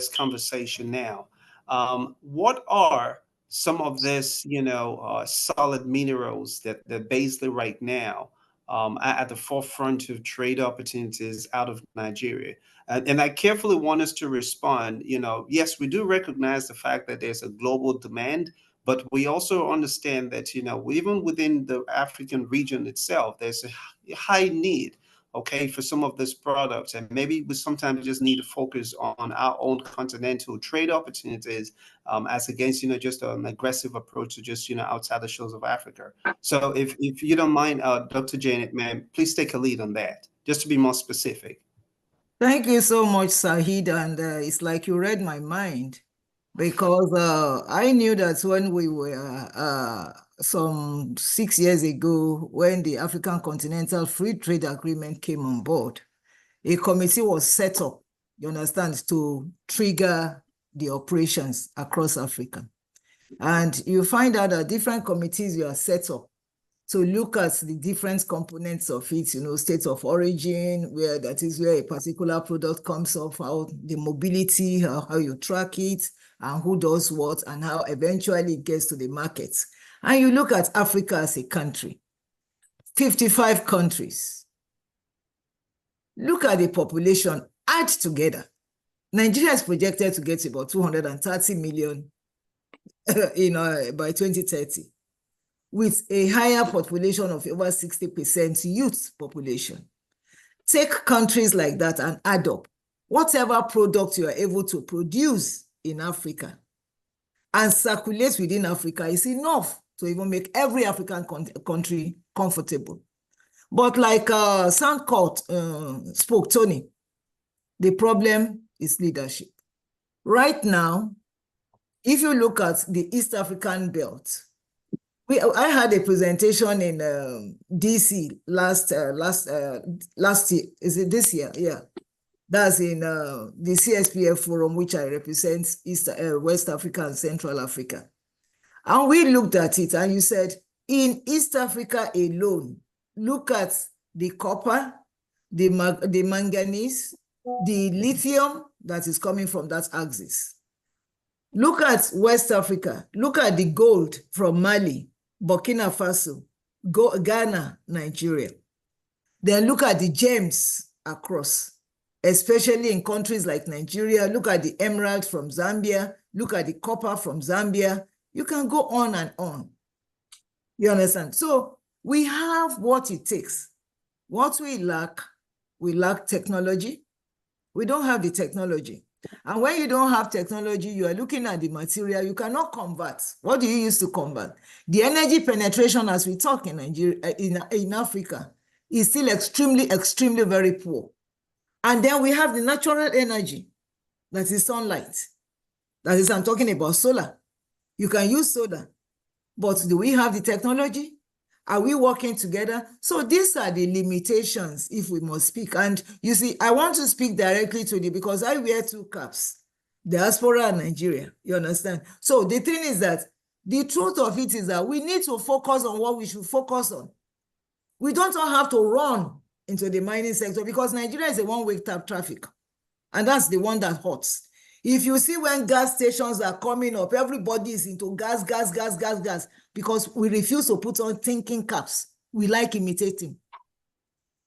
conversation now. What are some of this, solid minerals that basically right now at the forefront of trade opportunities out of Nigeria? And I carefully want us to respond. Yes, we do recognize the fact that there's a global demand, but we also understand that, even within the African region itself, there's a high need, okay, for some of these products. And maybe we sometimes just need to focus on our own continental trade opportunities as against, just an aggressive approach to just, outside the shores of Africa. So if you don't mind, Dr. Janet, ma'am, please take a lead on that, just to be more specific. Thank you so much, Sahid. And it's like you read my mind, because I knew that when we were some 6 years ago, when the African Continental Free Trade Agreement came on board, a committee was set up, you understand, to trigger the operations across Africa. And you find out that different committees were set up to look at the different components of it, state of origin, where that is where a particular product comes off, how the mobility, how you track it, and who does what, and how eventually it gets to the markets. And you look at Africa as a country, 55 countries. Look at the population, add together. Nigeria is projected to get about 230 million by 2030. With a higher population of over 60% youth population. Take countries like that and add up whatever product you are able to produce in Africa and circulate within Africa is enough to even make every African country comfortable. But like Soundcourt spoke, Tony, the problem is leadership. Right now, if you look at the East African belt, I had a presentation in DC last year. Is it this year? Yeah. That's in the CSPF forum, which I represent West Africa and Central Africa. And we looked at it and you said, in East Africa alone, look at the copper, the manganese, the lithium that is coming from that axis. Look at West Africa. Look at the gold from Mali, Burkina Faso, Ghana, Nigeria. Then look at the gems across, especially in countries like Nigeria. Look at the emerald from Zambia. Look at the copper from Zambia. You can go on and on. You understand? So we have what it takes. What we lack technology. We don't have the technology. And when you don't have technology, you are looking at the material, you cannot convert. What do you use to convert? The energy penetration, as we talk in Nigeria, in Africa, is still extremely very poor. And then we have the natural energy, that is sunlight. That is, I'm talking about solar. You can use solar, but do we have the technology? Are we working together? So these are the limitations, if we must speak. And you see, I want to speak directly to you because I wear two caps, diaspora and Nigeria, you understand? So the thing is that the truth of it is that we need to focus on what we should focus on. We don't have to run into the mining sector because Nigeria is a one-way traffic. And that's the one that hurts. If you see when gas stations are coming up, everybody is into gas, because we refuse to put on thinking caps. We like imitating.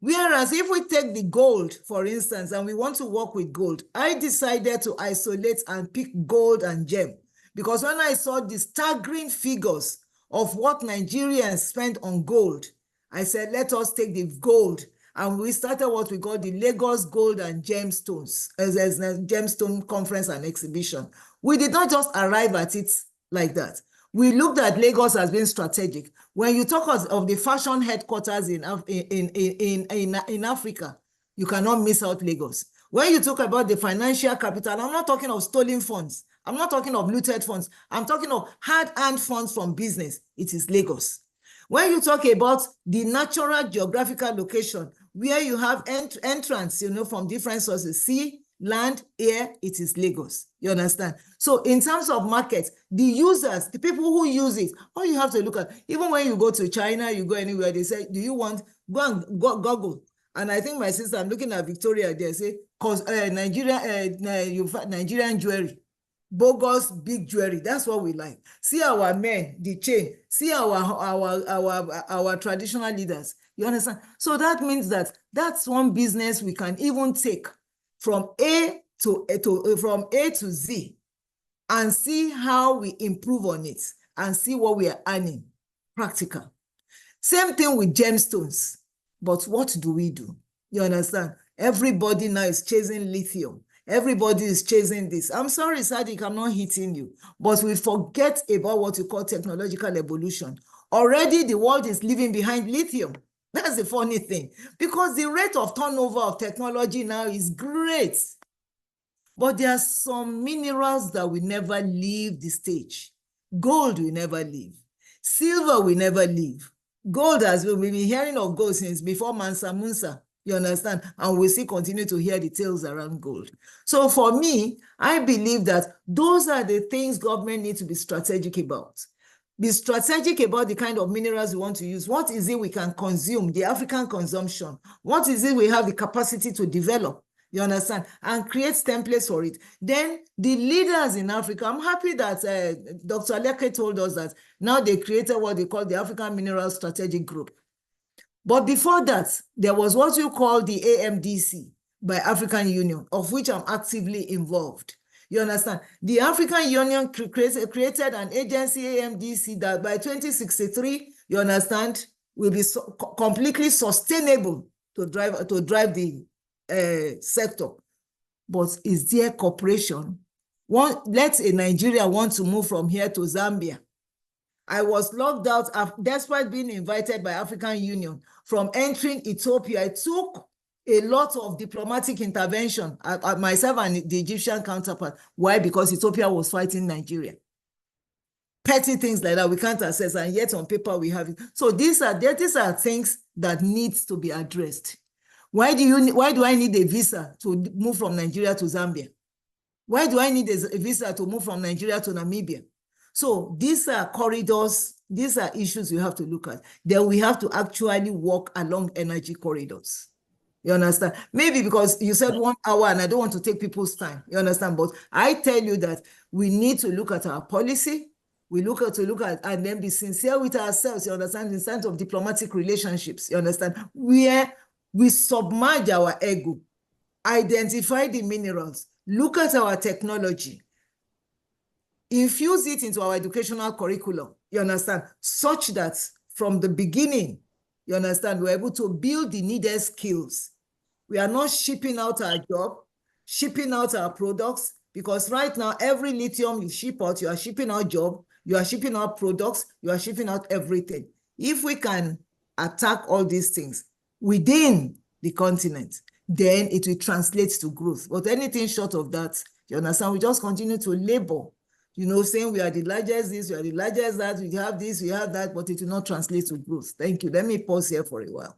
Whereas if we take the gold, for instance, and we want to work with gold, I decided to isolate and pick gold and gem. Because when I saw the staggering figures of what Nigerians spend on gold, I said, let us take the gold. And we started what we call the Lagos Gold and Gemstones, as a gemstone conference and exhibition. We did not just arrive at it like that. We looked at Lagos as being strategic. When you talk of the fashion headquarters in Africa, you cannot miss out Lagos. When you talk about the financial capital, I'm not talking of stolen funds. I'm not talking of looted funds. I'm talking of hard-earned funds from business. It is Lagos. When you talk about the natural geographical location, where you have entrance, from different sources, sea, land, air, it is Lagos. You understand? So in terms of markets, the users, the people who use it, all you have to look at, even when you go to China, you go anywhere, they say, do you want, go and Google And I think my sister, I'm looking at Victoria there, say, cause Nigerian jewelry, bogus big jewelry. That's what we like. See our men, the chain. See our traditional leaders. You understand? So that means that that's one business we can even take from A to Z and see how we improve on it and see what we are earning. Practical. Same thing with gemstones. But what do we do? You understand? Everybody now is chasing lithium. Everybody is chasing this. I'm sorry, Sadiq, I'm not hitting you. But we forget about what you call technological evolution. Already the world is leaving behind lithium. That's the funny thing. Because the rate of turnover of technology now is great. But there are some minerals that will never leave the stage. Gold will never leave. Silver will never leave. Gold, as we've been hearing of gold since before Mansa Musa, you understand? And we still continue to hear the tales around gold. So for me, I believe that those are the things government needs to be strategic about. Be strategic about the kind of minerals we want to use. What is it we can consume, the African consumption? What is it we have the capacity to develop? You understand? And create templates for it. Then the leaders in Africa, I'm happy that Dr. Aleke told us that now they created what they call the African Mineral Strategic Group. But before that, there was what you call the AMDC by African Union, of which I'm actively involved. You understand? The African Union created an agency, AMDC, that by 2063, you understand, will be completely sustainable to drive the sector. But is there cooperation? Let's a Nigeria want to move from here to Zambia. I was locked out despite being invited by African Union from entering Ethiopia. It took a lot of diplomatic intervention, myself and the Egyptian counterpart. Why? Because Ethiopia was fighting Nigeria. Petty things like that we can't access, and yet on paper we have it. So these are things that needs to be addressed. Why do I need a visa to move from Nigeria to Zambia? Why do I need a visa to move from Nigeria to Namibia? So these are corridors, these are issues we have to look at. Then we have to actually walk along energy corridors. You understand? Maybe because you said 1 hour and I don't want to take people's time. You understand? But I tell you that we need to look at our policy. We look at and then be sincere with ourselves. You understand? In terms of diplomatic relationships. You understand? Where we submerge our ego, identify the minerals, look at our technology, infuse it into our educational curriculum, you understand, such that from the beginning, you understand, we're able to build the needed skills. We are not shipping out our job, shipping out our products, because right now, every lithium you ship out, you are shipping out job, you are shipping out products, you are shipping out everything. If we can attack all these things within the continent, then it will translate to growth. But anything short of that, you understand, we just continue to labor, you know, saying we are the largest this, we are the largest that, we have this, we have that, but it will not translate to growth. Thank you. Let me pause here for a while.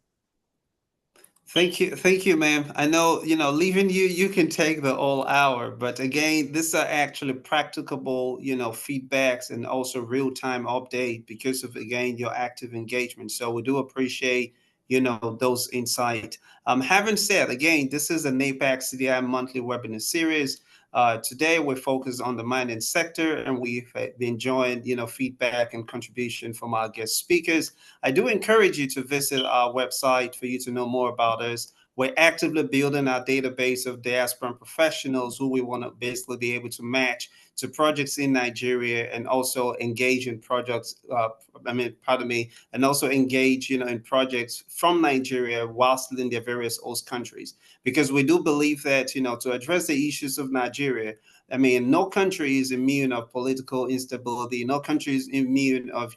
Thank you, ma'am. I know, leaving you can take the whole hour, but again, these are actually practicable, feedbacks and also real-time update because of, again, your active engagement. So we do appreciate, those insight. Having said, again, this is a NAPAC CDI monthly webinar series. Today we're focused on the mining sector, and we've been enjoying, feedback and contribution from our guest speakers. I do encourage you to visit our website for you to know more about us. We're actively building our database of diaspora professionals who we want to basically be able to match to projects in Nigeria and also engage in projects, and also engage, in projects from Nigeria while still in their various host countries. Because we do believe that, to address the issues of Nigeria, no country is immune of political instability. No country is immune of,